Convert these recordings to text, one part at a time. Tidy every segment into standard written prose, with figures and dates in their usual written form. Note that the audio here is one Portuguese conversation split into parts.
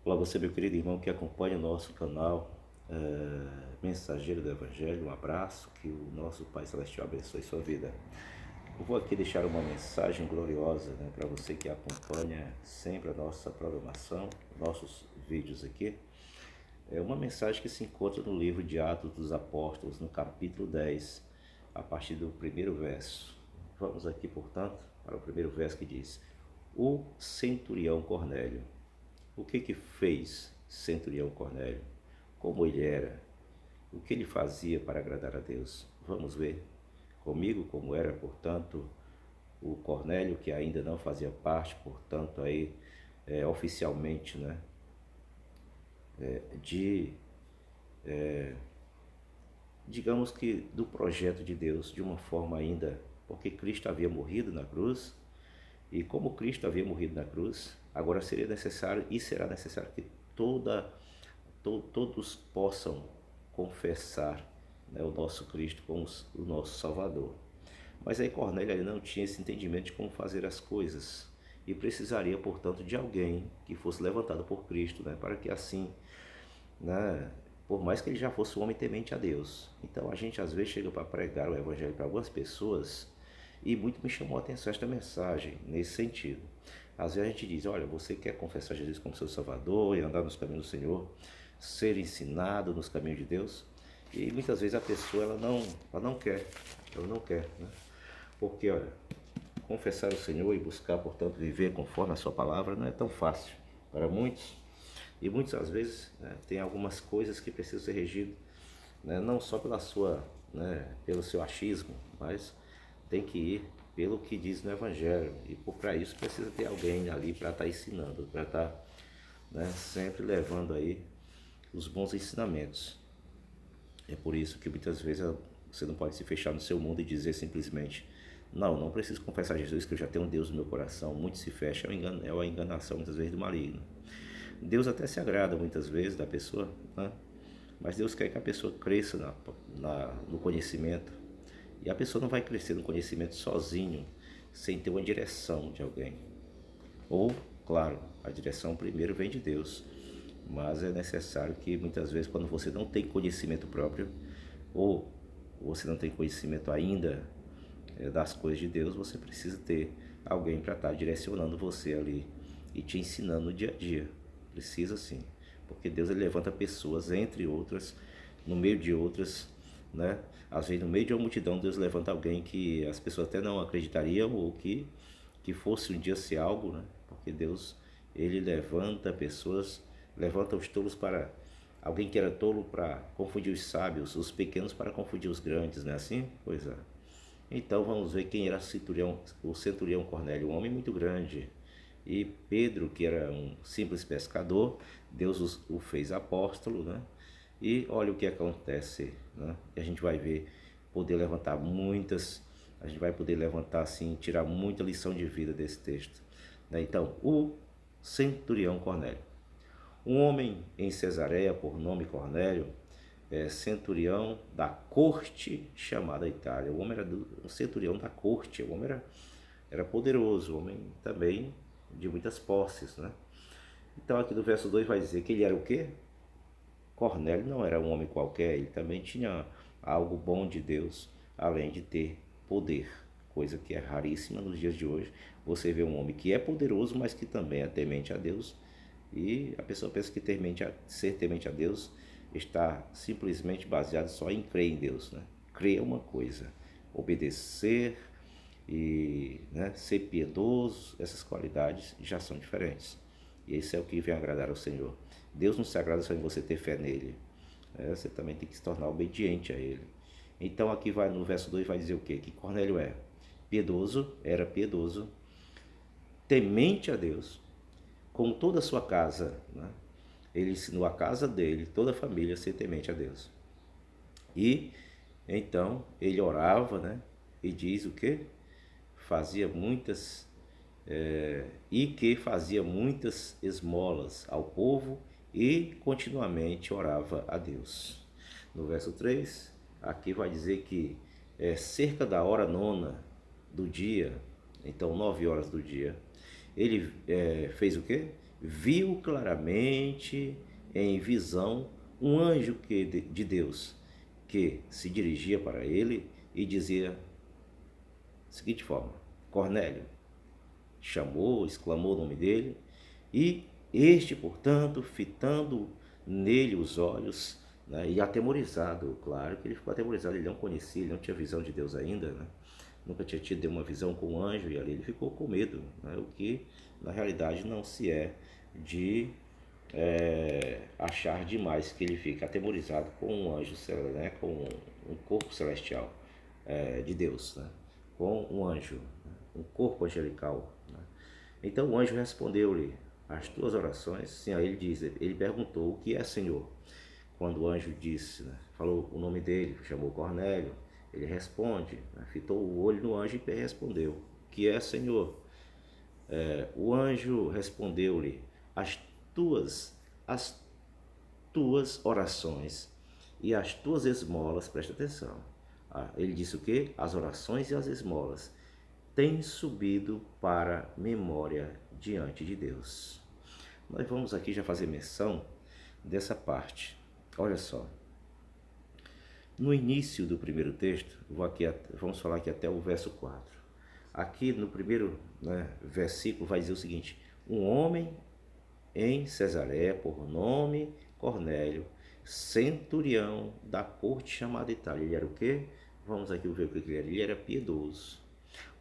Olá, você, meu querido irmão que acompanha o nosso canal Mensageiro do Evangelho. Um abraço, que o nosso Pai Celestial abençoe sua vida. Eu vou aqui deixar uma mensagem gloriosa, né, para você que acompanha sempre a nossa programação, nossos vídeos aqui. É uma mensagem que se encontra no livro de Atos dos Apóstolos, no capítulo 10, a partir do primeiro verso. Vamos aqui, portanto, para o primeiro verso que diz: O centurião Cornélio. O que fez centurião Cornélio? Como ele era? O que ele fazia para agradar a Deus? Vamos ver comigo como era, portanto, o Cornélio, que ainda não fazia parte, portanto, aí oficialmente, né, de, digamos que do projeto de Deus, de uma forma ainda, porque Cristo havia morrido na cruz, e como Cristo havia morrido na cruz, agora seria necessário e será necessário que todos possam confessar, né, o nosso Cristo como o nosso Salvador. Mas aí Cornélio ele não tinha esse entendimento de como fazer as coisas e precisaria, portanto, de alguém que fosse levantado por Cristo, né, para que assim, né, por mais que ele já fosse um homem temente a Deus. Então a gente às vezes chega para pregar o Evangelho para algumas pessoas e muito me chamou a atenção esta mensagem nesse sentido. Às vezes a gente diz: olha, você quer confessar Jesus como seu Salvador e andar nos caminhos do Senhor, ser ensinado nos caminhos de Deus? E muitas vezes a pessoa ela não quer, né? Porque, olha, confessar o Senhor e buscar, portanto, viver conforme a sua palavra não é tão fácil para muitos. E muitas às vezes, né, tem algumas coisas que precisam ser regidas, né, não só pela sua, né, pelo seu achismo, mas tem que ir pelo que diz no Evangelho. E para isso precisa ter alguém ali para estar ensinando, para estar, né, sempre levando aí os bons ensinamentos. É por isso que muitas vezes você não pode se fechar no seu mundo e dizer simplesmente: não preciso confessar a Jesus, que eu já tenho um Deus no meu coração. Muitos se fecham, é uma enganação muitas vezes do maligno. Deus até se agrada muitas vezes da pessoa, né? Mas Deus quer que a pessoa cresça no conhecimento. E a pessoa não vai crescer no conhecimento sozinho, sem ter uma direção de alguém. Ou, claro, a direção primeiro vem de Deus, mas é necessário que muitas vezes, quando você não tem conhecimento próprio, ou você não tem conhecimento ainda das coisas de Deus, você precisa ter alguém para estar direcionando você ali e te ensinando no dia a dia. Precisa sim, porque Deus ele levanta pessoas, entre outras, no meio de outras, né? Às vezes no meio de uma multidão Deus levanta alguém que as pessoas até não acreditariam, ou que fosse um dia ser algo, né? Porque Deus ele levanta pessoas, levanta os tolos para alguém que era tolo para confundir os sábios, os pequenos para confundir os grandes, não é assim? Pois é. Então vamos ver quem era o centurião Cornélio, um homem muito grande. E Pedro, que era um simples pescador, Deus o fez apóstolo, né? E olha o que acontece, né? A gente vai ver, poder levantar muitas, a gente vai poder levantar assim, tirar muita lição de vida desse texto, né? Então, o centurião Cornélio, um homem em Cesareia, por nome Cornélio, centurião da corte chamada Itália. O homem era um centurião da corte, o homem era poderoso, o homem também de muitas posses, né? Então aqui no verso 2 vai dizer que ele era o quê? Cornélio não era um homem qualquer, ele também tinha algo bom de Deus, além de ter poder, coisa que é raríssima nos dias de hoje. Você vê um homem que é poderoso, mas que também é temente a Deus, e a pessoa pensa que ser temente a Deus está simplesmente baseado só em crer em Deus, né? Crer é uma coisa, obedecer e, né, ser piedoso, essas qualidades já são diferentes. E esse é o que vem agradar ao Senhor. Deus não se agrada só em você ter fé nele, você também tem que se tornar obediente a ele. Então aqui vai no verso 2 vai dizer o quê? Que Cornélio era piedoso, temente a Deus, com toda a sua casa, né? Ele ensinou a casa dele, toda a família, a ser temente a Deus. E então ele orava, né? E diz o quê? Fazia muitas e que fazia muitas esmolas ao povo e continuamente orava a Deus. No verso 3, aqui vai dizer que cerca da hora nona do dia, então 9 horas do dia, ele fez o quê? viu claramente em visão um anjo de Deus que se dirigia para ele e dizia da seguinte forma: Cornélio. Chamou, exclamou o nome dele, e este, portanto, fitando nele os olhos, né, e atemorizado, claro que ele ficou atemorizado, ele não conhecia, ele não tinha visão de Deus ainda, né? Nunca tinha tido uma visão com um anjo, e ali ele ficou com medo, né? O que na realidade não se é de achar demais que ele fica atemorizado com um anjo, né? Com um corpo celestial de Deus, né? Com um anjo, né? Um corpo angelical, né? Então o anjo respondeu-lhe: as tuas orações. Sim, aí ele perguntou: o que é, Senhor? Quando o anjo disse, né, falou o nome dele, chamou Cornélio, ele responde, né, fitou o olho no anjo e respondeu: o que é, Senhor? O anjo respondeu-lhe: as as tuas orações e as tuas esmolas, presta atenção. Ele disse o que? As orações e as esmolas têm subido para memória diante de Deus. Nós vamos aqui já fazer menção dessa parte. Olha só. No início do primeiro texto, vamos falar aqui até o verso 4. Aqui no primeiro, né, versículo vai dizer o seguinte: um homem em Cesareia, por nome Cornélio, centurião da corte chamada Itália. Ele era o quê? Vamos aqui ver o que ele era. Ele era piedoso.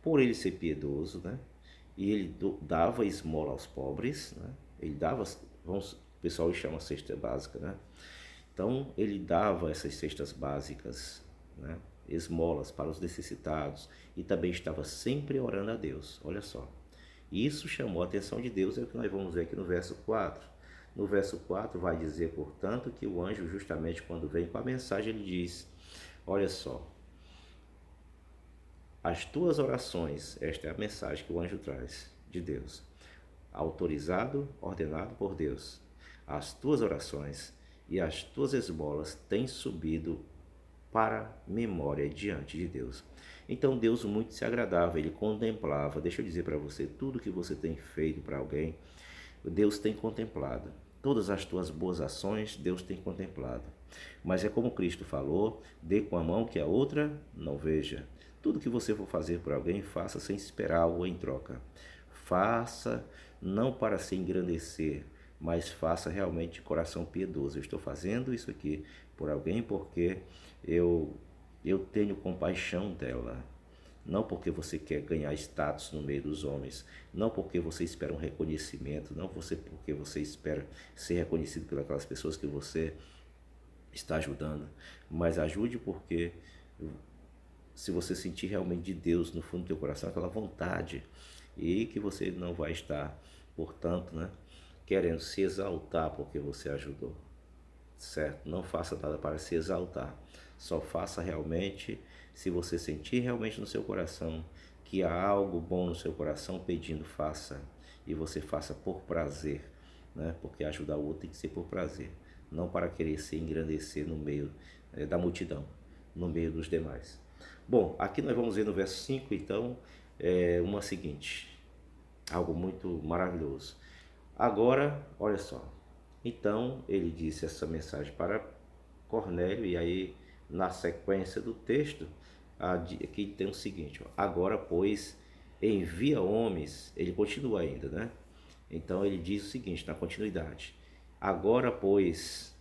Por ele ser piedoso, né? E ele dava esmola aos pobres, né? Ele dava, o pessoal chama cesta básica, né? Então ele dava essas cestas básicas, né? Esmolas para os necessitados, e também estava sempre orando a Deus. Olha só. Isso chamou a atenção de Deus, é o que nós vamos ver aqui no verso 4. No verso 4 vai dizer, portanto, que o anjo, justamente quando vem com a mensagem, ele diz: olha só, as tuas orações, esta é a mensagem que o anjo traz de Deus, autorizado, ordenado por Deus, as tuas orações e as tuas esmolas têm subido para memória diante de Deus. Então Deus muito se agradava, ele contemplava. Deixa eu dizer para você, tudo que você tem feito para alguém, Deus tem contemplado. Todas as tuas boas ações, Deus tem contemplado. Mas é como Cristo falou: dê com a mão que a outra não veja. Tudo que você for fazer por alguém, faça sem esperar algo em troca. Faça não para se engrandecer, mas faça realmente de coração piedoso. Eu estou fazendo isso aqui por alguém porque eu tenho compaixão dela. Não porque você quer ganhar status no meio dos homens, não porque você espera um reconhecimento, não porque você espera ser reconhecido pelas pessoas que você está ajudando, mas ajude porque se você sentir realmente de Deus no fundo do teu coração, aquela vontade, e que você não vai estar, portanto, né, querendo se exaltar porque você ajudou, certo? Não faça nada para se exaltar, só faça realmente se você sentir realmente no seu coração que há algo bom no seu coração pedindo, faça, e você faça por prazer, né? Porque ajudar o outro tem que ser por prazer, não para querer se engrandecer no meio da multidão, no meio dos demais. Bom, aqui nós vamos ver no verso 5, então, uma seguinte, algo muito maravilhoso. Agora, olha só, então ele disse essa mensagem para Cornélio, e aí na sequência do texto, aqui tem o seguinte: ó, agora, pois, envia homens, ele continua ainda, né? Então ele diz o seguinte, na continuidade: agora, pois,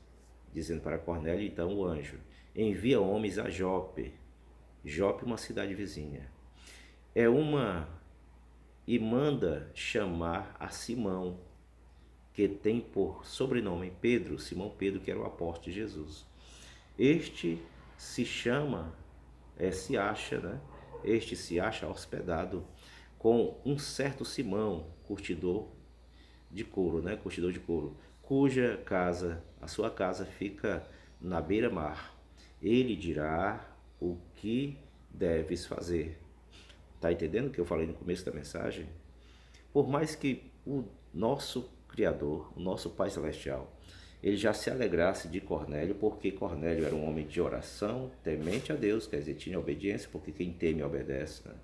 dizendo para Cornélio, então o anjo, envia homens a Jope. Jope, uma cidade vizinha. E manda chamar a Simão, que tem por sobrenome Pedro, Simão Pedro, que era o apóstolo de Jesus. Este se acha, né? Este se acha hospedado com um certo Simão, curtidor de couro, né? Curtidor de couro, a sua casa fica na beira-mar. Ele dirá o que deves fazer. Tá entendendo o que eu falei no começo da mensagem? Por mais que o nosso Criador, o nosso Pai Celestial, ele já se alegrasse de Cornélio, porque Cornélio era um homem de oração, temente a Deus, quer dizer, tinha obediência, porque quem teme obedece, né?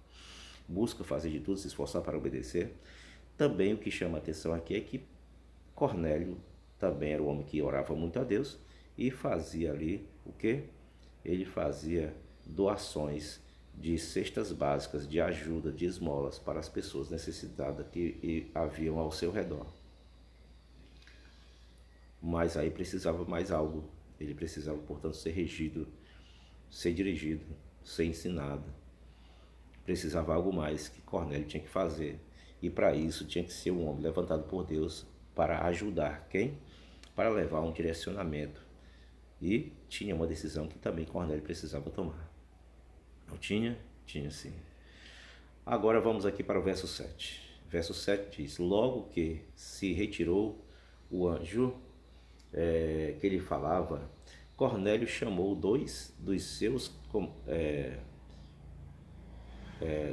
Busca fazer de tudo, se esforçar para obedecer. Também o que chama a atenção aqui é que Cornélio também era um homem que orava muito a Deus e fazia ali o quê? Ele fazia doações de cestas básicas, de ajuda, de esmolas para as pessoas necessitadas que haviam ao seu redor. Mas aí precisava mais algo. Ele precisava, portanto, ser regido, ser dirigido, ser ensinado. Precisava algo mais que Cornélio tinha que fazer. E para isso tinha que ser um homem levantado por Deus para ajudar quem? Para levar um direcionamento. E tinha uma decisão que também Cornélio precisava tomar. Não tinha? Tinha sim. Agora vamos aqui para o verso 7. Verso 7 diz: logo que se retirou o anjo que ele falava, Cornélio chamou 2 dos seus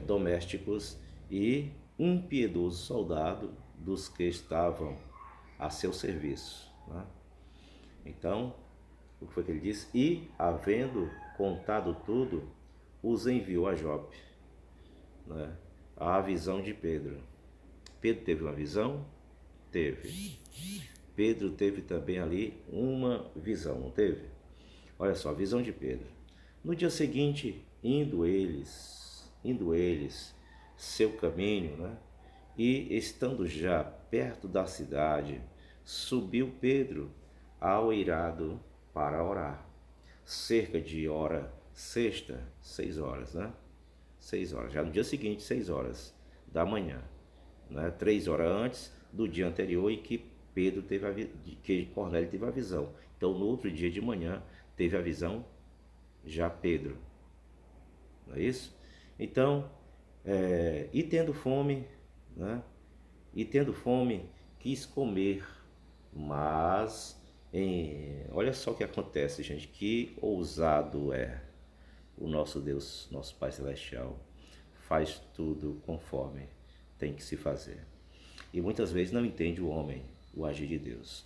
domésticos e um piedoso soldado dos que estavam a seu serviço. Né? Então, o que foi que ele disse? E, havendo contado tudo, os enviou a Jope. Né? A visão de Pedro. Pedro teve uma visão? Teve. Pedro teve também ali uma visão, não teve? Olha só, a visão de Pedro. No dia seguinte, indo eles seu caminho, né? E estando já perto da cidade, subiu Pedro ao eirado para orar. Cerca de hora sexta, 6 horas, né? 6 horas, já no dia seguinte, 6 horas da manhã, né? 3 horas antes do dia anterior e que que Cornélio teve a visão. Então, no outro dia de manhã, teve a visão já Pedro. Não é isso? Então, e tendo fome, né? E tendo fome, quis comer, mas olha só o que acontece, gente, que ousado é o nosso Deus, nosso Pai Celestial, faz tudo conforme tem que se fazer. E muitas vezes não entende o homem, o agir de Deus.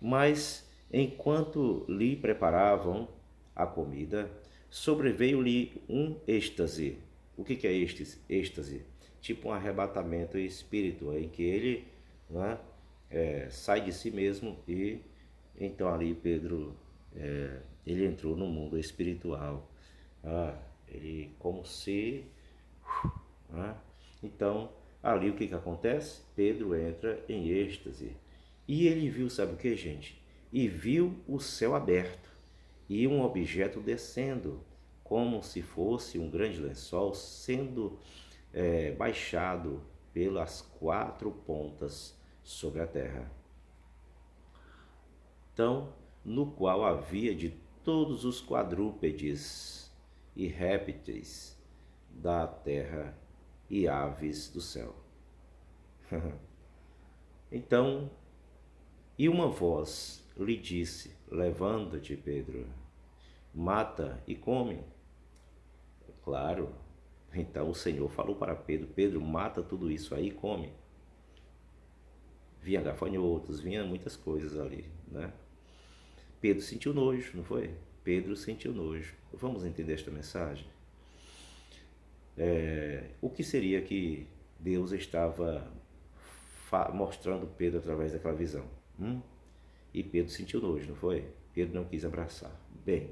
Mas, enquanto lhe preparavam a comida, sobreveio-lhe um êxtase. O que é êxtase? Tipo um arrebatamento espiritual, em que ele, né, sai de si mesmo e então ali Pedro, ele entrou no mundo espiritual. Ele como se... Então, ali o que acontece? Pedro entra em êxtase. E ele viu, sabe o que, gente? E viu o céu aberto e um objeto descendo, como se fosse um grande lençol sendo baixado pelas 4 pontas sobre a terra. Então, no qual havia de todos os quadrúpedes e répteis da terra e aves do céu. Então, e uma voz lhe disse: levanta-te, Pedro, mata e come. Claro, então o Senhor falou para Pedro: Pedro, mata tudo isso aí e come. Vinha gafanhotos, vinha muitas coisas ali, né? Pedro sentiu nojo, não foi? Pedro sentiu nojo. Vamos entender esta mensagem? O que seria que Deus estava mostrando Pedro através daquela visão? E Pedro sentiu nojo, não foi? Pedro não quis abraçar. Bem,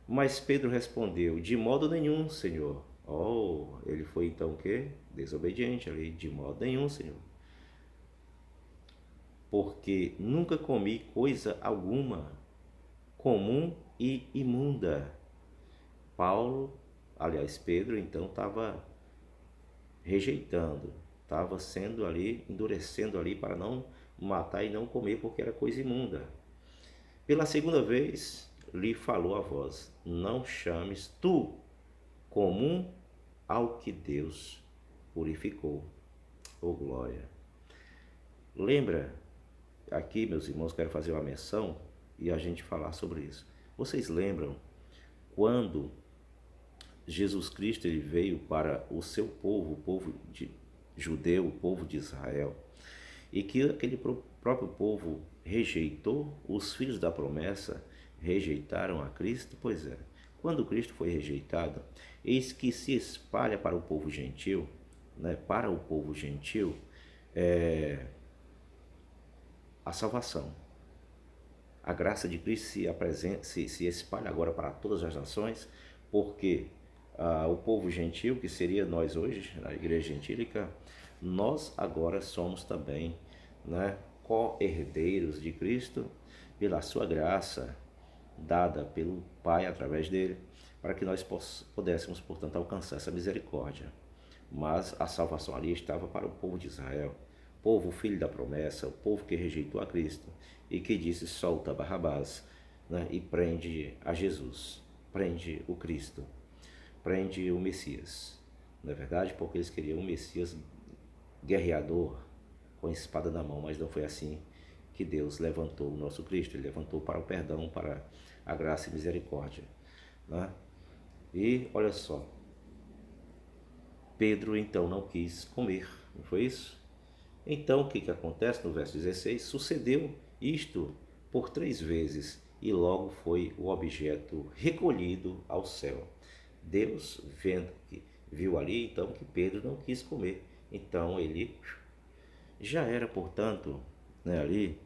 mas Pedro respondeu: de modo nenhum, Senhor. Ele foi então o quê? Desobediente ali. De modo nenhum, Senhor. Porque nunca comi coisa alguma comum e imunda. Pedro então estava rejeitando, estava sendo ali, endurecendo ali para não matar e não comer porque era coisa imunda. Pela segunda vez lhe falou a voz: não chames tu comum ao que Deus purificou. Glória! Lembra, aqui meus irmãos, quero fazer uma menção e a gente falar sobre isso. Vocês lembram quando Jesus Cristo ele veio para o seu povo, o povo judeu, o povo de Israel, e que aquele próprio povo rejeitou, os filhos da promessa rejeitaram a Cristo? Pois é, quando Cristo foi rejeitado, eis que se espalha para o povo gentil, né, para o povo gentil, a salvação. A graça de Cristo se espalha agora para todas as nações, porque o povo gentil, que seria nós hoje, na igreja gentílica, nós agora somos também, né, co-herdeiros de Cristo, pela sua graça dada pelo Pai através dele, para que nós pudéssemos, portanto, alcançar essa misericórdia. Mas a salvação ali estava para o povo de Israel, povo filho da promessa, o povo que rejeitou a Cristo e que disse: solta Barrabás, né, e prende a Jesus, prende o Cristo, prende o Messias. Não é verdade? Porque eles queriam um Messias guerreador, com a espada na mão, mas não foi assim que Deus levantou o nosso Cristo. Ele levantou para o perdão, para a graça e misericórdia, né? E olha só, Pedro então não quis comer, não foi isso? Então o que acontece no verso 16? Sucedeu isto por 3 vezes e logo foi o objeto recolhido ao céu. Deus viu ali então que Pedro não quis comer, então ele já era, portanto, né, ali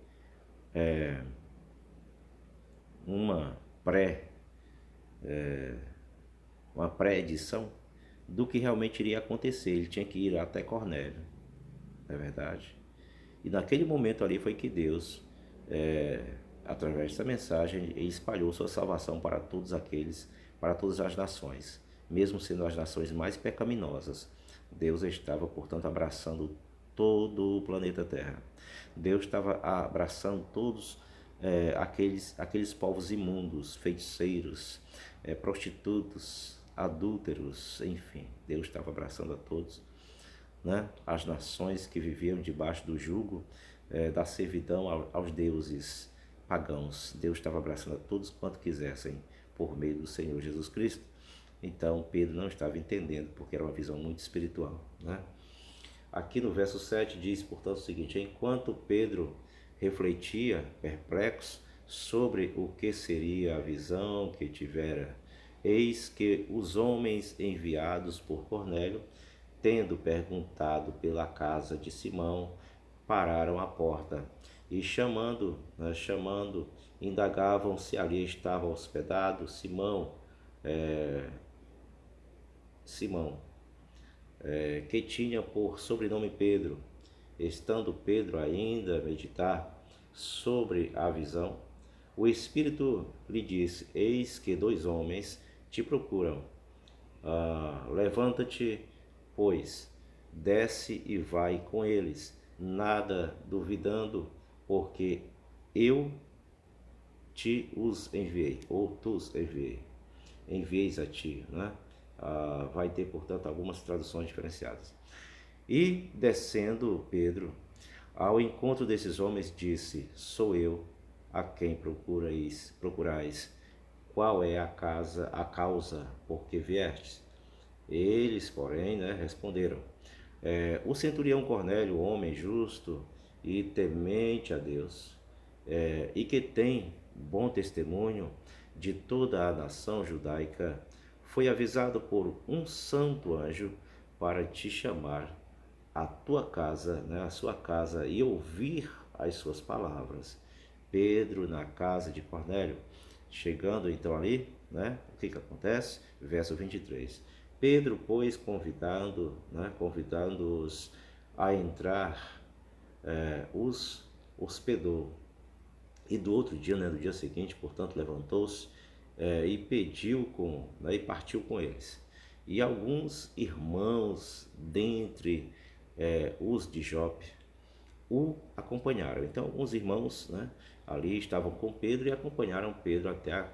uma pré uma pré-edição do que realmente iria acontecer. Ele tinha que ir até Cornélio, não é verdade? E naquele momento ali foi que Deus, através dessa mensagem, espalhou sua salvação para todos aqueles, para todas as nações. Mesmo sendo as nações mais pecaminosas, Deus estava, portanto, abraçando todo o planeta Terra. Deus estava abraçando todos aqueles povos imundos, feiticeiros, prostitutos, adúlteros, enfim. Deus estava abraçando a todos, né? As nações que viviam debaixo do jugo da servidão aos deuses pagãos. Deus estava abraçando a todos quanto quisessem por meio do Senhor Jesus Cristo. Então Pedro não estava entendendo, porque era uma visão muito espiritual, né? Aqui no verso 7 diz, portanto, o seguinte: enquanto Pedro refletia, perplexo, sobre o que seria a visão que tivera, eis que os homens enviados por Cornélio, tendo perguntado pela casa de Simão, pararam à porta e chamando, indagavam se ali estava hospedado Simão, que tinha por sobrenome Pedro. Estando Pedro ainda a meditar sobre a visão, o Espírito lhe disse: eis que 2 homens te procuram. Levanta-te, pois, desce e vai com eles, nada duvidando, porque eu te os enviei, ou tu os enviei, envieis a ti, né? Vai ter, portanto, algumas traduções diferenciadas. E descendo Pedro ao encontro desses homens, disse: sou eu a quem procurais. Qual é a causa por que viestes? Eles, porém, né, responderam: o centurião Cornélio, homem justo e temente a Deus, e que tem bom testemunho de toda a nação judaica, foi avisado por um santo anjo para te chamar à tua casa, né, à sua casa, e ouvir as suas palavras. Pedro na casa de Cornélio. Chegando então ali, né, o que acontece? Verso 23. Pedro, pois, convidando-os a entrar, os hospedou. E do outro dia, né, no dia seguinte, portanto, levantou-se e e partiu com eles. E alguns irmãos dentre os de Jope o acompanharam. Então, alguns irmãos, né, ali estavam com Pedro e acompanharam Pedro até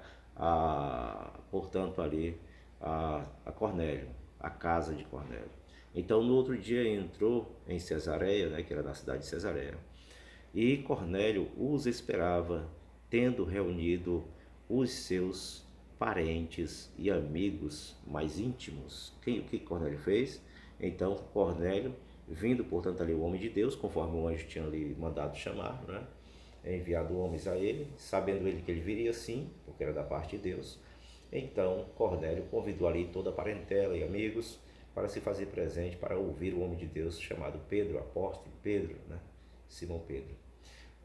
portanto, ali a Cornélio, a casa de Cornélio. Então, no outro dia entrou em Cesareia, né, que era da cidade de Cesareia, e Cornélio os esperava, tendo reunido os seus parentes e amigos mais íntimos. O que Cornélio fez? Então, Cornélio, vindo, portanto, ali o homem de Deus, conforme o anjo tinha ali mandado chamar, né? Enviado homens a ele, sabendo ele que ele viria sim, porque era da parte de Deus. Então, Cornélio convidou ali toda a parentela e amigos para se fazer presente, para ouvir o homem de Deus chamado Pedro, apóstolo Pedro, né? Simão Pedro.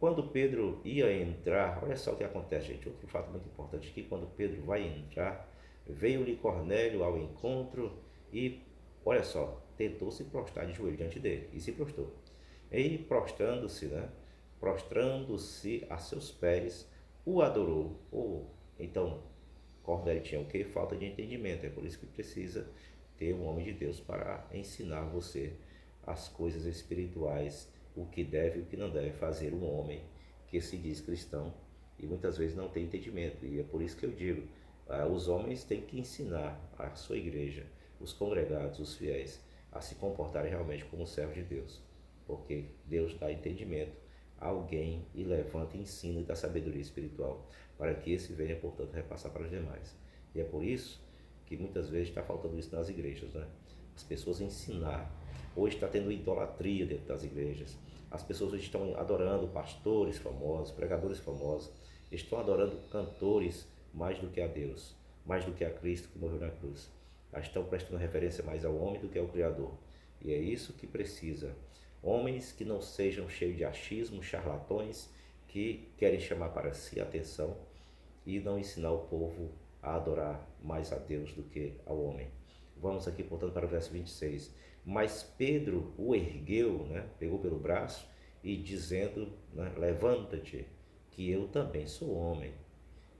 Quando Pedro ia entrar, olha só o que acontece, gente. Outro fato muito importante aqui, quando Pedro vai entrar, veio-lhe Cornélio ao encontro e, olha só, tentou se prostrar de joelho diante dele e se prostrou. E prostrando-se, né? Prostrando-se a seus pés, o adorou. Então, Cornélio tinha o quê? Falta de entendimento. É por isso que precisa ter um homem de Deus para ensinar você as coisas espirituais, o que deve e o que não deve fazer um homem que se diz cristão e muitas vezes não tem entendimento. E é por isso que eu digo, os homens têm que ensinar a sua igreja, os congregados, os fiéis, a se comportarem realmente como servos de Deus, porque Deus dá entendimento a alguém e levanta, ensina e dá sabedoria espiritual, para que esse venha, portanto, repassar para os demais. E é por isso que muitas vezes está faltando isso nas igrejas, né? As pessoas ensinar. Hoje está tendo idolatria dentro das igrejas. As pessoas hoje estão adorando pastores famosos, pregadores famosos, estão adorando cantores mais do que a Deus, mais do que a Cristo que morreu na cruz. Elas estão prestando referência mais ao homem do que ao Criador. E é isso que precisa. Homens que não sejam cheios de achismo, charlatões, que querem chamar para si a atenção e não ensinar o povo a adorar mais a Deus do que ao homem. Vamos aqui, portanto, para o verso 26. Mas Pedro o ergueu, né, pegou pelo braço e dizendo, né, levanta-te, que eu também sou homem.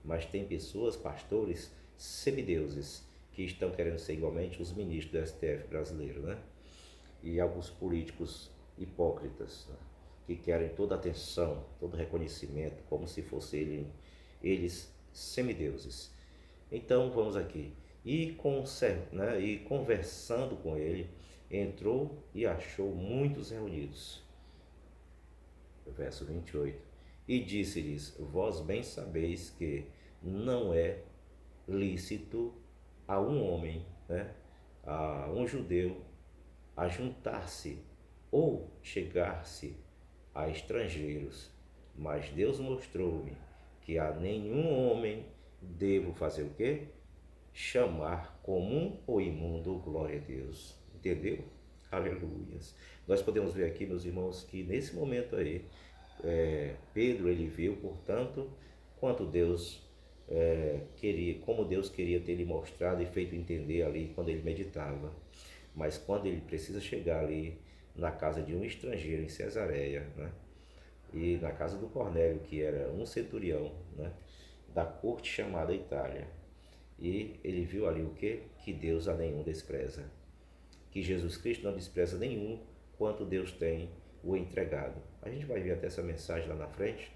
Mas tem pessoas, pastores, semideuses, que estão querendo ser igualmente os ministros do STF brasileiro, né? E alguns políticos hipócritas, né, que querem toda a atenção, todo o reconhecimento, como se fossem eles semideuses. Então vamos aqui. E conversando com ele, entrou e achou muitos reunidos. Verso 28. E disse-lhes: vós bem sabeis que não é lícito a um homem, né, a um judeu, a juntar-se ou chegar-se a estrangeiros, mas Deus mostrou-me que a nenhum homem devo fazer o quê? Chamar comum ou imundo, glória a Deus. Entendeu? Aleluias. Nós podemos ver aqui, meus irmãos, que nesse momento aí, Pedro, ele viu, portanto, quanto Deus queria, como Deus queria ter lhe mostrado e feito entender ali quando ele meditava. Mas quando ele precisa chegar ali na casa de um estrangeiro em Cesareia, né? E na casa do Cornélio, que era um centurião, né, da corte chamada Itália. E ele viu ali o quê? Que Deus a nenhum despreza. Que Jesus Cristo não despreza nenhum quanto Deus tem o entregado. A gente vai ver até essa mensagem lá na frente,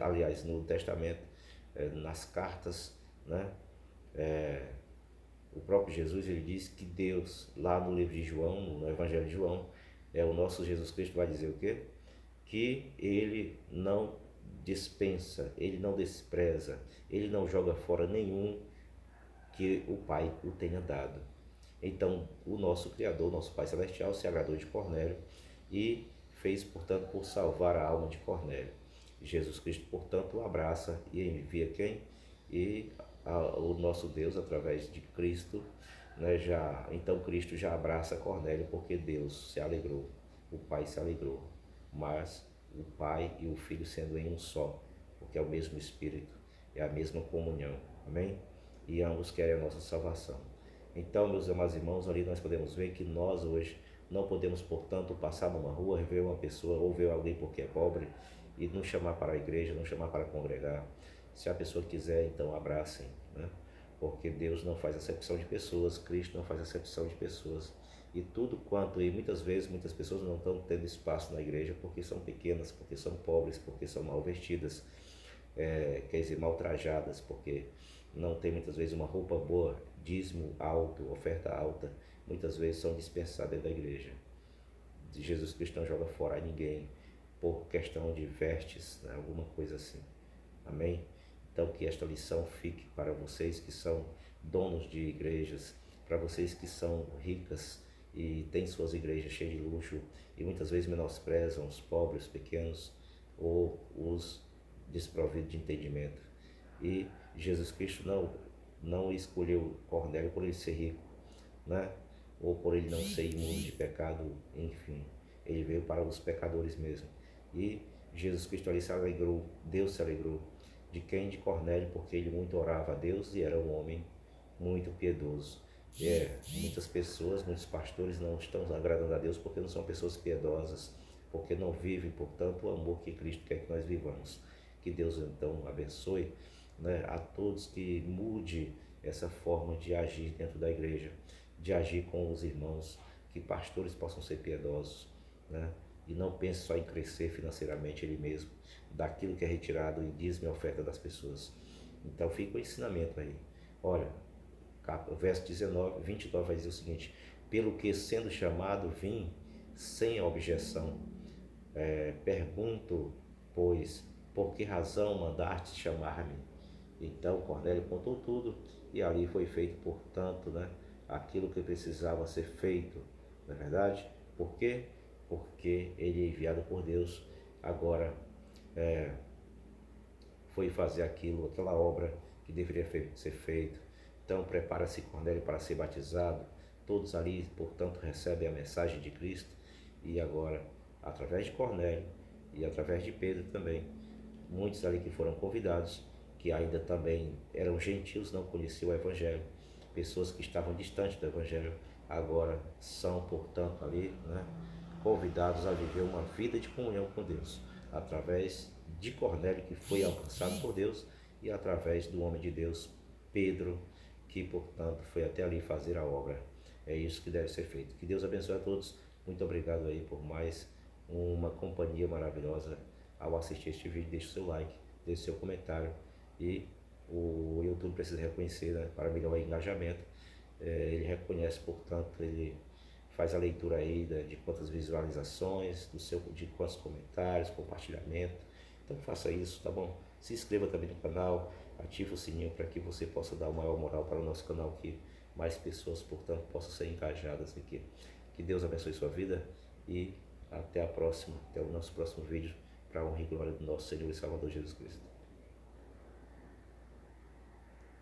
aliás, no Testamento, nas cartas, né? O próprio Jesus, ele diz que Deus, lá no livro de João, no Evangelho de João, o nosso Jesus Cristo vai dizer o quê? Que ele não dispensa, ele não despreza, ele não joga fora nenhum que o Pai o tenha dado. Então, o nosso Criador, nosso Pai Celestial, se agradou de Cornélio e fez, portanto, por salvar a alma de Cornélio. Jesus Cristo, portanto, o abraça e envia quem? E o nosso Deus, através de Cristo, né, então Cristo já abraça Cornélio, porque Deus se alegrou, o Pai se alegrou, mas o Pai e o Filho sendo em um só, porque é o mesmo Espírito, é a mesma comunhão, amém? E ambos querem a nossa salvação. Então, meus amados irmãos, ali nós podemos ver que nós hoje não podemos, portanto, passar numa rua, ver uma pessoa ou ver alguém porque é pobre e não chamar para a igreja, não chamar para congregar. Se a pessoa quiser, então abracem, né? Porque Deus não faz acepção de pessoas, Cristo não faz acepção de pessoas. E tudo quanto, e muitas vezes, muitas pessoas não estão tendo espaço na igreja porque são pequenas, porque são pobres, porque são mal vestidas, quer dizer, mal trajadas, porque não tem muitas vezes uma roupa boa, dízimo alto, oferta alta, muitas vezes são dispensadas da igreja. Jesus Cristo não joga fora a ninguém por questão de vestes, né, alguma coisa assim. Amém? Então que esta lição fique para vocês que são donos de igrejas, para vocês que são ricas e têm suas igrejas cheias de luxo e muitas vezes menosprezam os pobres, os pequenos ou os desprovidos de entendimento. E Jesus Cristo não escolheu Cornélio por ele ser rico, né? Ou por ele não ser imundo de pecado, enfim. Ele veio para os pecadores mesmo. E Jesus Cristo ali se alegrou, Deus se alegrou. De quem? De Cornélio, porque ele muito orava a Deus e era um homem muito piedoso. Muitas pessoas, muitos pastores não estão agradando a Deus porque não são pessoas piedosas, porque não vivem, portanto, o amor que Cristo quer que nós vivamos. Que Deus então abençoe, né, a todos, que mude essa forma de agir dentro da igreja, de agir com os irmãos, que pastores possam ser piedosos, né, e não pense só em crescer financeiramente ele mesmo, daquilo que é retirado e dízimo e oferta das pessoas. Então fica o ensinamento aí. Olha, o verso 19, 29 vai dizer o seguinte: pelo que sendo chamado vim sem objeção. Pergunto, pois, por que razão mandaste chamar-me? Então Cornélio contou tudo e ali foi feito, portanto, né, aquilo que precisava ser feito, não é verdade? Por quê? Porque ele é enviado por Deus. Agora foi fazer aquilo, aquela obra que deveria ser feita. Então prepara-se Cornélio para ser batizado. Todos ali, portanto, recebem a mensagem de Cristo. E agora, através de Cornélio e através de Pedro também, muitos ali que foram convidados, que ainda também eram gentios, não conheciam o Evangelho, pessoas que estavam distantes do Evangelho, agora são, portanto, ali, né, convidados a viver uma vida de comunhão com Deus, através de Cornélio, que foi alcançado por Deus, e através do homem de Deus, Pedro, que, portanto, foi até ali fazer a obra. É isso que deve ser feito. Que Deus abençoe a todos. Muito obrigado aí por mais uma companhia maravilhosa. Ao assistir este vídeo, deixe o seu like, deixe o seu comentário, e o YouTube precisa reconhecer, né, para melhorar o engajamento. Ele reconhece, portanto, ele faz a leitura aí de quantas visualizações, de quantos comentários, compartilhamento. Então faça isso, tá bom? Se inscreva também no canal, ative o sininho para que você possa dar uma maior moral para o nosso canal, que mais pessoas, portanto, possam ser engajadas aqui. Que Deus abençoe sua vida e até a próxima, até o nosso próximo vídeo, para a honra e glória do nosso Senhor e Salvador Jesus Cristo.